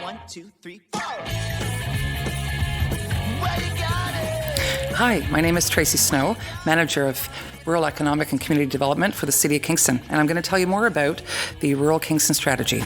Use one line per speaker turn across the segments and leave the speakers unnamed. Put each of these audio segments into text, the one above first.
1, 2, 3, 4.
Hi, my name is Tracey Snow, Manager of Rural Economic and Community Development for the City of Kingston, and I'm going to tell you more about the Rural Kingston Strategy.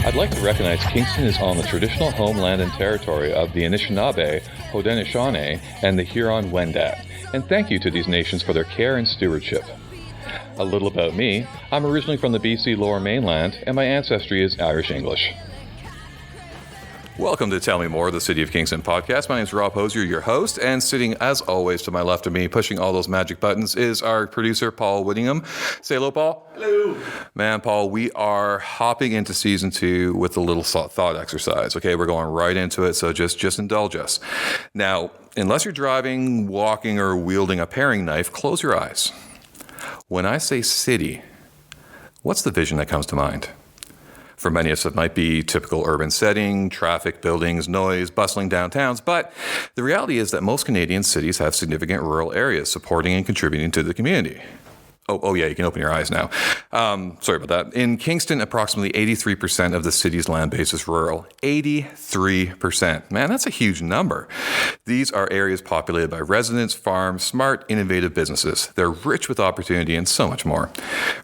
I'd like to recognize Kingston is on the traditional homeland and territory of the Anishinaabe, Haudenosaunee, and the Huron-Wendat, and thank you to these nations for their care and stewardship. A little about me, I'm originally from the BC Lower Mainland, and my ancestry is Irish-English. Welcome to Tell Me More, the City of Kingston podcast. My name is Rob Hosier, your host, and sitting, as always, to my left of me, pushing all those magic buttons, is our producer, Paul Whittingham. Say hello, Paul.
Hello.
Man, Paul, we are hopping into season 2 with a little thought exercise. Okay, we're going right into it, so just indulge us. Now, unless you're driving, walking, or wielding a paring knife, close your eyes. When I say city, what's the vision that comes to mind? For many of us, it might be typical urban setting, traffic, buildings, noise, bustling downtowns, but the reality is that most Canadian cities have significant rural areas supporting and contributing to the community. Oh yeah, you can open your eyes now. Sorry about that. In Kingston, approximately 83% of the city's land base is rural. 83%. Man, that's a huge number. These are areas populated by residents, farms, smart, innovative businesses. They're rich with opportunity and so much more.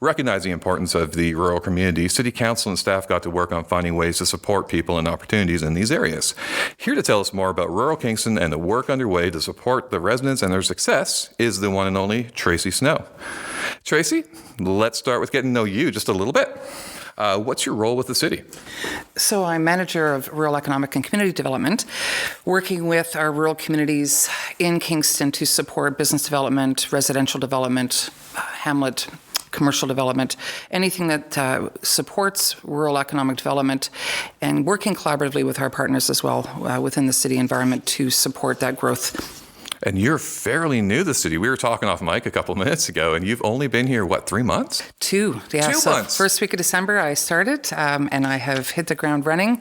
Recognizing the importance of the rural community, City Council and staff got to work on finding ways to support people and opportunities in these areas. Here to tell us more about rural Kingston and the work underway to support the residents and their success is the one and only Tracey Snow. Tracey, let's start with getting to know you just a little bit. What's your role with the city?
So I'm Manager of Rural Economic and Community Development, working with our rural communities in Kingston to support business development, residential development, hamlet, commercial development, anything that supports rural economic development, and working collaboratively with our partners as well within the city environment to support that growth.
And you're fairly new to the city. We were talking off mic a couple of minutes ago, and you've only been here, 3 months?
2. Yeah,
2 months.
First week of December, I started, and I have hit the ground running.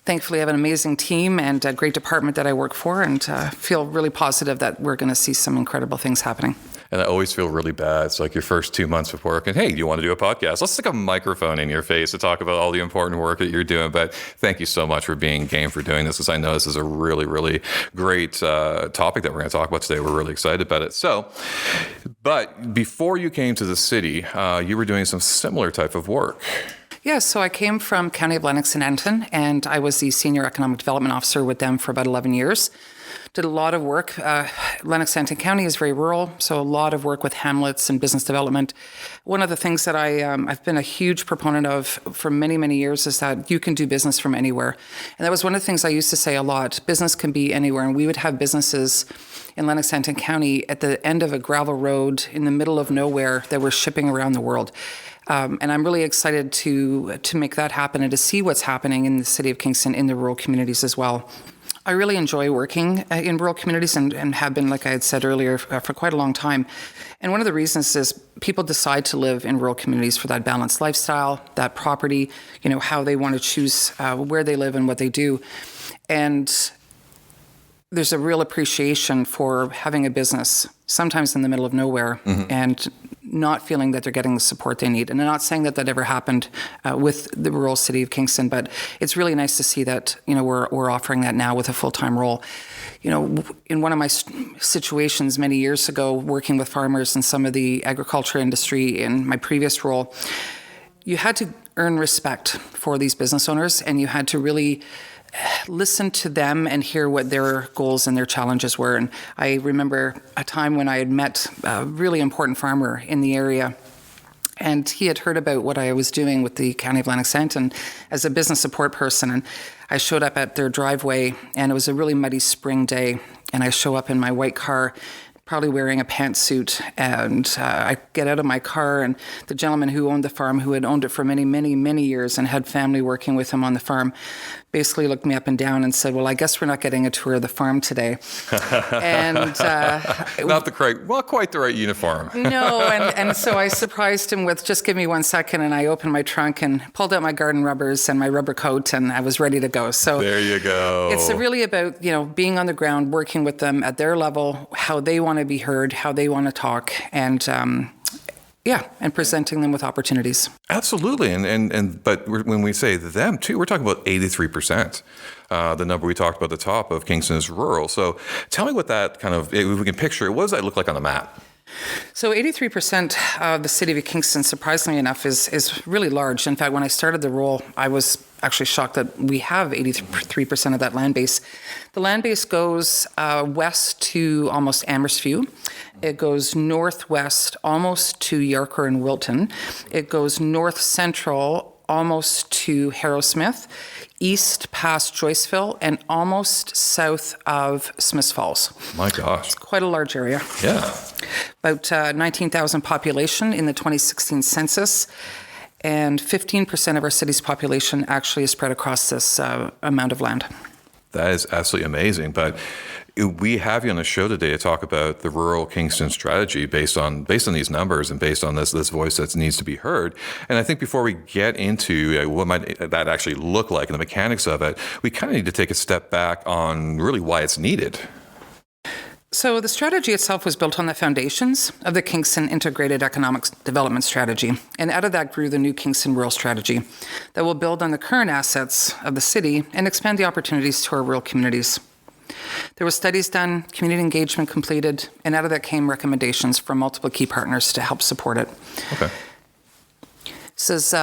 Thankfully, I have an amazing team and a great department that I work for, and feel really positive that we're going to see some incredible things happening.
And I always feel really bad. It's like your first 2 months of work, and hey, do you want to do a podcast? Let's stick a microphone in your face to talk about all the important work that you're doing. But thank you so much for being game for doing this, because I know this is a really, really great topic that we're going to talk about today. We're really excited about it. But before you came to the city, you were doing some similar type of work.
Yeah, so I came from County of Lennox and Anton, and I was the Senior Economic Development Officer with them for about 11 years. Did a lot of work. Lennox-Anton County is very rural, so a lot of work with hamlets and business development. One of the things that I've been a huge proponent of for many, many years is that you can do business from anywhere. And that was one of the things I used to say a lot. Business can be anywhere, and we would have businesses in Lennox-Anton County at the end of a gravel road in the middle of nowhere that were shipping around the world. And I'm really excited to make that happen and to see what's happening in the city of Kingston in the rural communities as well. I really enjoy working in rural communities and have been, like I had said earlier, for quite a long time. And one of the reasons is people decide to live in rural communities for that balanced lifestyle, that property, how they want to choose where they live and what they do. And there's a real appreciation for having a business, sometimes in the middle of nowhere, and not feeling that they're getting the support they need. And I'm not saying that ever happened with the rural city of Kingston, but it's really nice to see that, we're offering that now with a full-time role. In one of my situations many years ago, working with farmers in some of the agriculture industry in my previous role, you had to earn respect for these business owners, and you had to really listen to them and hear what their goals and their challenges were. And I remember a time when I had met a really important farmer in the area, and he had heard about what I was doing with the County of Lennox-Anton as a business support person. And I showed up at their driveway, and it was a really muddy spring day, and I show up in my white car, probably wearing a pantsuit, and I get out of my car, and the gentleman who owned the farm, who had owned it for many, many, many years and had family working with him on the farm, basically looked me up and down and said, "Well, I guess we're not getting a tour of the farm today." And
not quite the right uniform.
No, and so I surprised him with, "Just give me 1 second," and I opened my trunk and pulled out my garden rubbers and my rubber coat, and I was ready to go. So
there you go.
It's really about being on the ground, working with them at their level, how they want to be heard, how they want to talk, and Yeah, and presenting them with opportunities.
Absolutely. But when we say them too, we're talking about 83%. The number we talked about at the top of Kingston is rural. So tell me what that kind of, if we can picture it, what does that look like on the map?
So 83% of the city of Kingston, surprisingly enough, is really large. In fact, when I started the role, I was actually shocked that we have 83% of that land base. The land base goes west to almost Amherstview. It goes northwest almost to Yarker and Wilton. It goes north central almost to Harrowsmith, east past Joyceville, and almost south of Smiths Falls.
My gosh.
It's quite a large area.
Yeah.
About 19,000 population in the 2016 census, and 15% of our city's population actually is spread across this amount of land.
That is absolutely amazing. But we have you on the show today to talk about the rural Kingston strategy based on these numbers and based on this voice that needs to be heard. And I think before we get into what might that actually look like and the mechanics of it, we kind of need to take a step back on really why it's needed.
So the strategy itself was built on the foundations of the Kingston Integrated Economic Development Strategy. And out of that grew the new Kingston Rural Strategy that will build on the current assets of the city and expand the opportunities to our rural communities. There were studies done, community engagement completed, and out of that came recommendations from multiple key partners to help support it.
Okay.
This is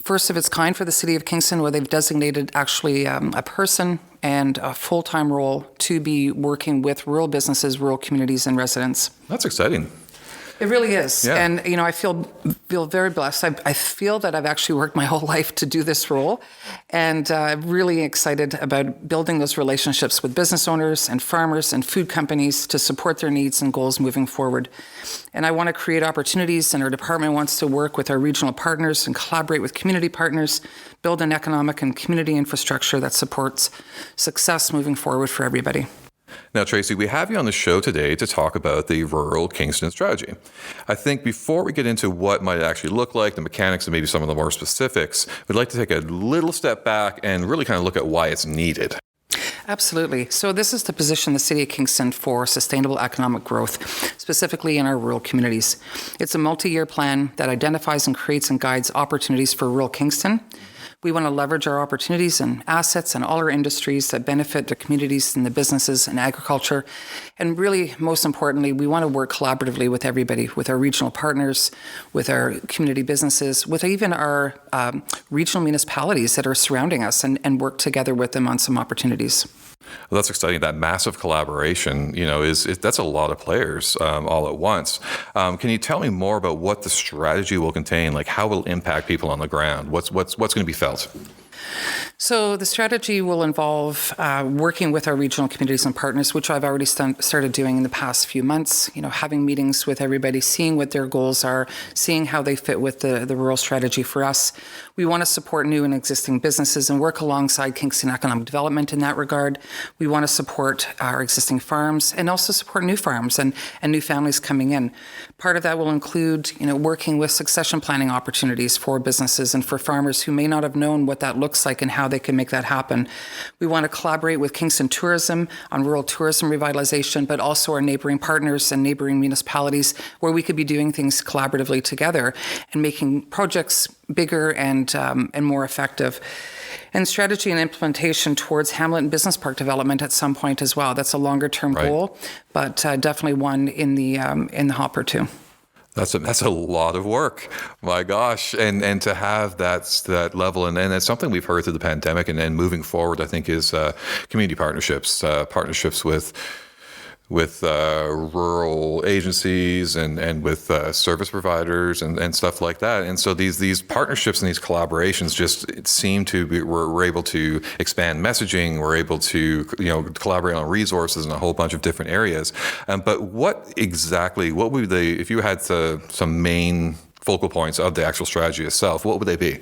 first of its kind for the city of Kingston, where they've designated actually a person and a full-time role to be working with rural businesses, rural communities, and residents.
That's exciting.
It really is.
Yeah.
And, I feel very blessed. I feel that I've actually worked my whole life to do this role. And I'm really excited about building those relationships with business owners and farmers and food companies to support their needs and goals moving forward. And I want to create opportunities, and our department wants to work with our regional partners and collaborate with community partners, build an economic and community infrastructure that supports success moving forward for everybody.
Now, Tracey, we have you on the show today to talk about the rural Kingston strategy. I think before we get into what might actually look like, the mechanics and maybe some of the more specifics, we'd like to take a little step back and really kind of look at why it's needed.
Absolutely. So this is to position the City of Kingston for sustainable economic growth, specifically in our rural communities. It's a multi-year plan that identifies and creates and guides opportunities for rural Kingston. We want to leverage our opportunities and assets and all our industries that benefit the communities and the businesses and agriculture. And really, most importantly, we want to work collaboratively with everybody, with our regional partners, with our community businesses, with even our regional municipalities that are surrounding us, and work together with them on some opportunities.
Well, that's exciting. That massive collaboration, that's a lot of players all at once. Can you tell me more about what the strategy will contain? Like, how will it impact people on the ground? What's going to be felt?
So the strategy will involve working with our regional communities and partners, which I've already started doing in the past few months, having meetings with everybody, seeing what their goals are, seeing how they fit with the rural strategy for us. We want to support new and existing businesses and work alongside Kingston Economic Development in that regard. We want to support our existing farms and also support new farms and new families coming in. Part of that will include, working with succession planning opportunities for businesses and for farmers who may not have known what that looks like and how they can make that happen. We want to collaborate with Kingston Tourism on rural tourism revitalization, but also our neighboring partners and neighboring municipalities, where we could be doing things collaboratively together and making projects bigger and more effective. And strategy and implementation towards Hamlet and Business Park development at some point as well. That's a longer-term goal, but definitely one in the hopper too.
That's a lot of work. My gosh. And to have that level, and it's something we've heard through the pandemic and moving forward, I think, is community partnerships with rural agencies and with service providers and stuff like that. And so these partnerships and these collaborations just seem to be, we're able to expand messaging, we're able to collaborate on resources in a whole bunch of different areas. But what would they, if you had some main focal points of the actual strategy itself, what would they be?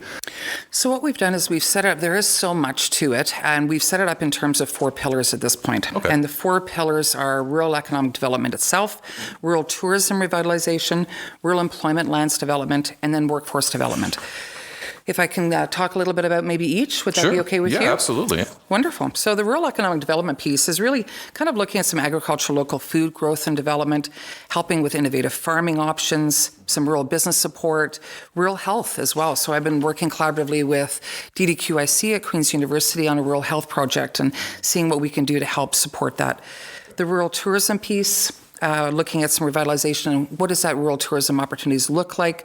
So what we've done is we've set up, there is so much to it, and we've set it up in terms of 4 pillars at this point.
Okay.
And the 4 pillars are rural economic development itself, rural tourism revitalization, rural employment lands development, and then workforce development. if I can talk a little bit about maybe each, would that
Sure.
be okay with you?
Yeah, absolutely.
Wonderful. So the rural economic development piece is really kind of looking at some agricultural local food growth and development, helping with innovative farming options, some rural business support, rural health as well. So I've been working collaboratively with DDQIC at Queen's University on a rural health project and seeing what we can do to help support that. The rural tourism piece, looking at some revitalization and what does that rural tourism opportunities look like,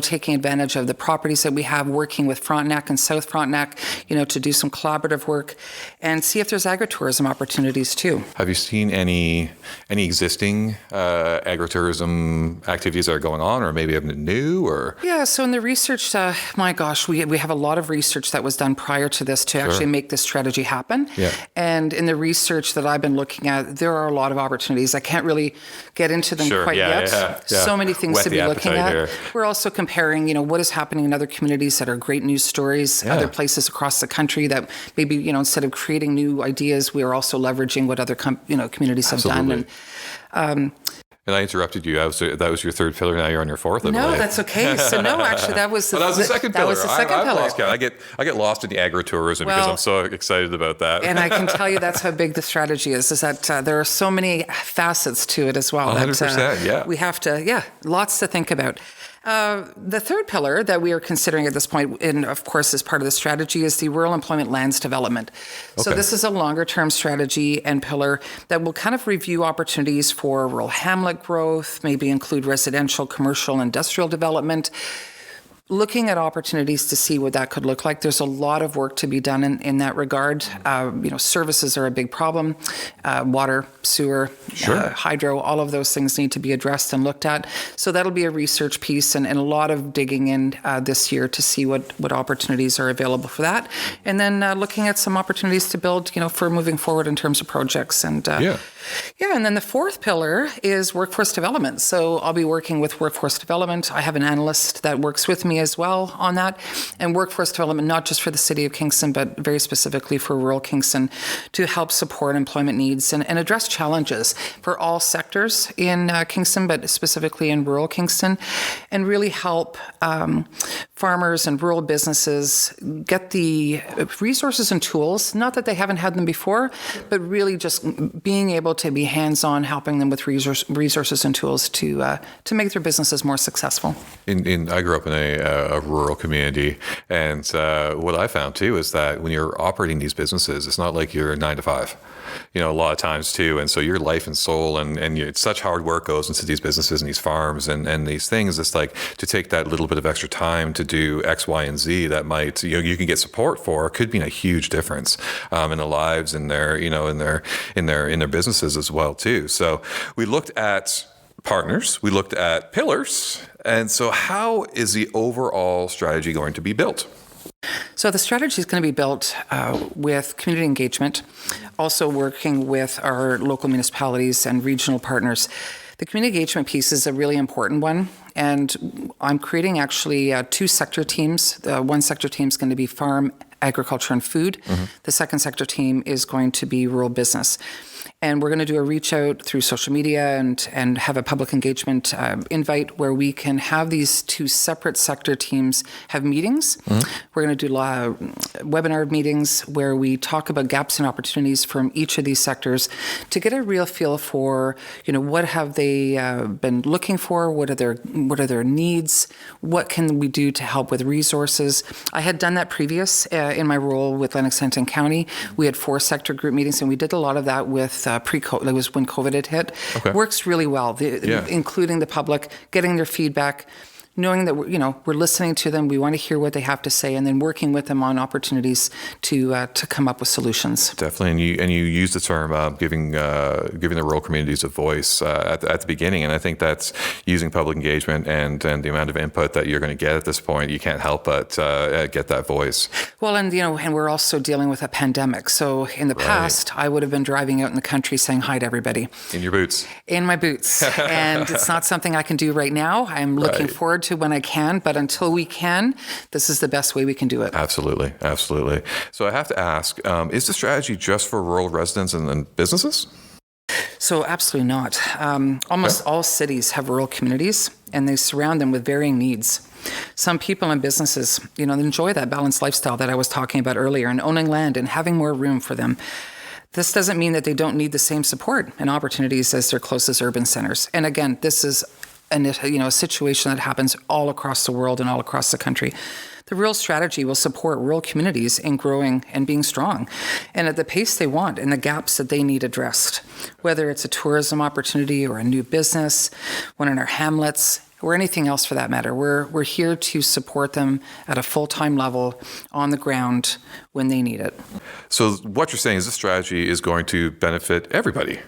taking advantage of the properties that we have, working with Frontenac and South Frontenac, to do some collaborative work and see if there's agritourism opportunities too.
Have you seen any existing agritourism activities that are going on, or maybe have new, or?
Yeah, so in the research, my gosh, we have a lot of research that was done prior to this to actually make this strategy happen.
Yeah.
And in the research that I've been looking at, there are a lot of opportunities. I can't really get into them quite yet.
Yeah.
So many things
Whet
to be
the
looking
appetite
at.
here.
We're also comparing, what is happening in other communities that are great news stories, other places across the country that maybe, instead of creating new ideas, we are also leveraging what other communities have done.
And I interrupted you. That was your third pillar. Now you're on your fourth. I
No,
believe.
that's okay. So no, actually, that was the,
that was the second pillar.
That was the second pillar.
Lost count. I get lost in the agritourism because I'm so excited about that.
And I can tell you that's how big the strategy is that there are so many facets to it as well.
100%, yeah.
We have to, lots to think about. The third pillar that we are considering at this point, and of course as part of the strategy, is the rural employment lands development. So this is a longer term strategy and pillar that will kind of review opportunities for rural hamlet growth, maybe include residential, commercial, industrial development, looking at opportunities to see what that could look like. There's a lot of work to be done in that regard. Services are a big problem. Water, sewer, hydro, all of those things need to be addressed and looked at. So that'll be a research piece and a lot of digging in this year to see what opportunities are available for that. And then looking at some opportunities to build, for moving forward in terms of projects. And and then the fourth pillar is workforce development. So I'll be working with workforce development. I have an analyst that works with me as well on that. And workforce development, not just for the city of Kingston, but very specifically for rural Kingston to help support employment needs and address challenges for all sectors in Kingston, but specifically in rural Kingston, and really help farmers and rural businesses get the resources and tools, not that they haven't had them before, but really just being able to be hands-on, helping them with resources and tools to make their businesses more successful.
I grew up in a rural community, and what I found too is that when you're operating these businesses, it's not like you're a 9 to 5. A lot of times too, and so your life and soul and it's such hard work goes into these businesses and these farms and these things. It's like to take that little bit of extra time to do X, Y, and Z that might you can get support for could be a huge difference in the lives and their in their businesses as well too. So we looked at partners, we looked at pillars, and so how is the overall strategy going to be built?
So the strategy is going to be built with community engagement, also working with our local municipalities and regional partners. The community engagement piece is a really important one, and I'm creating actually 2 sector teams. One sector team is going to be farm, agriculture, and food. The second sector team is going to be rural business. And we're going to do a reach out through social media and have a public engagement invite where we can have these 2 separate sector teams have meetings. We're going to do webinar meetings where we talk about gaps and opportunities from each of these sectors to get a real feel for, what have they been looking for? What are their needs? What can we do to help with resources? I had done that previous in my role with Lennox-Henton County. We had 4 sector group meetings, and we did a lot of that with pre-COVID. It was when COVID had hit. Works really well, including the public, getting their feedback, knowing that we're listening to them, we want to hear what they have to say, and then working with them on opportunities to come up with solutions.
Definitely, and you use the term giving the rural communities a voice at the beginning, and I think that's using public engagement and the amount of input that you're going to get at this point. You can't help but get that voice.
Well, and and we're also dealing with a pandemic. So in the past, I would have been driving out in the country saying hi to everybody.
In your boots. In
my boots, and it's not something I can do right now. I'm looking forward to when I can, but until we can, this is the best way we can do it.
Absolutely. So I have to ask, is the strategy just for rural residents and businesses?
So absolutely not. Almost all cities have rural communities, and they surround them with varying needs. Some people and businesses, enjoy that balanced lifestyle that I was talking about earlier, and owning land and having more room for them. This doesn't mean that they don't need the same support and opportunities as their closest urban centers. And again, this is a situation that happens all across the world and all across the country. The rural strategy will support rural communities in growing and being strong, and at the pace they want and the gaps that they need addressed, whether it's a tourism opportunity or a new business, one in our hamlets, or anything else for that matter. We're here to support them at a full-time level on the ground when they need it.
So what you're saying is this strategy is going to benefit everybody.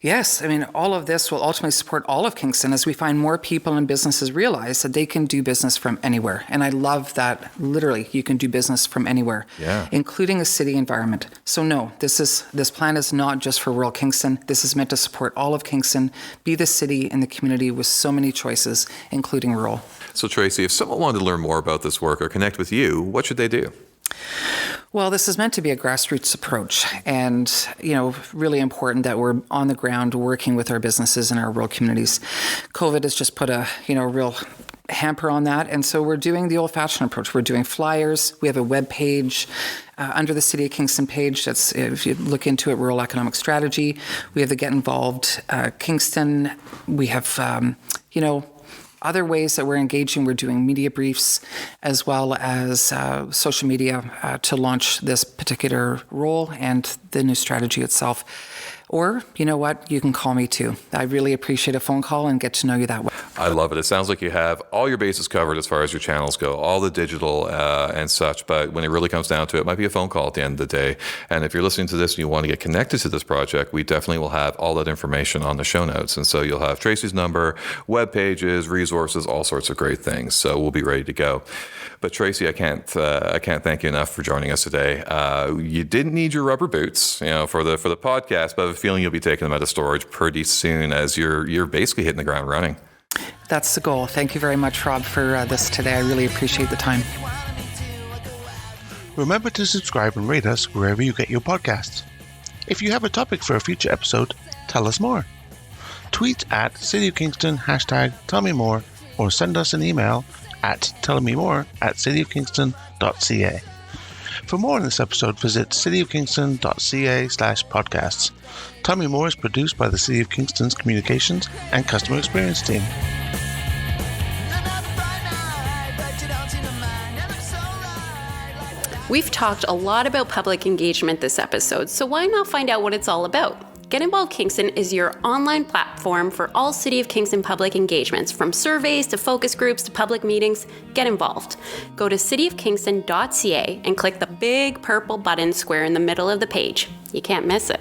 Yes, all of this will ultimately support all of Kingston as we find more people and businesses realize that they can do business from anywhere. And I love that literally you can do business from anywhere, including a city environment. So no, this plan is not just for rural Kingston. This is meant to support all of Kingston, be the city and the community with so many choices, including rural.
So Tracey, if someone wanted to learn more about this work or connect with you, what should they do?
Well, this is meant to be a grassroots approach, and, really important that we're on the ground working with our businesses and our rural communities. COVID has just put a, real hamper on that, and so we're doing the old-fashioned approach. We're doing flyers. We have a web page under the City of Kingston page. That's, if you look into it, Rural Economic Strategy. We have the Get Involved Kingston. We have, other ways that we're engaging. We're doing media briefs as well as social media to launch this particular role and the new strategy itself. Or, you know what, you can call me too. I really appreciate a phone call and get to know you that way.
I love it. It sounds like you have all your bases covered as far as your channels go, all the digital and such. But when it really comes down to it, it might be a phone call at the end of the day. And if you're listening to this and you want to get connected to this project, we definitely will have all that information on the show notes. And so you'll have Tracey's number, web pages, resources, all sorts of great things. So we'll be ready to go. But Tracey, I can't thank you enough for joining us today. You didn't need your rubber boots, for the podcast, but I have a feeling you'll be taking them out of storage pretty soon as you're basically hitting the ground running.
That's the goal. Thank you very much, Rob, for this today. I really appreciate the time.
Remember to subscribe and rate us wherever you get your podcasts. If you have a topic for a future episode, tell us more. Tweet at City of Kingston #TellMeMore or send us an email at tellmemore@cityofkingston.ca. For more on this episode, visit cityofkingston.ca/podcasts. Tell Me More is produced by the City of Kingston's Communications and Customer Experience team.
We've talked a lot about public engagement this episode, so why not find out what it's all about? Get Involved Kingston is your online platform for all City of Kingston public engagements, from surveys to focus groups to public meetings. Get involved. Go to cityofkingston.ca and click the big purple button square in the middle of the page. You can't miss it.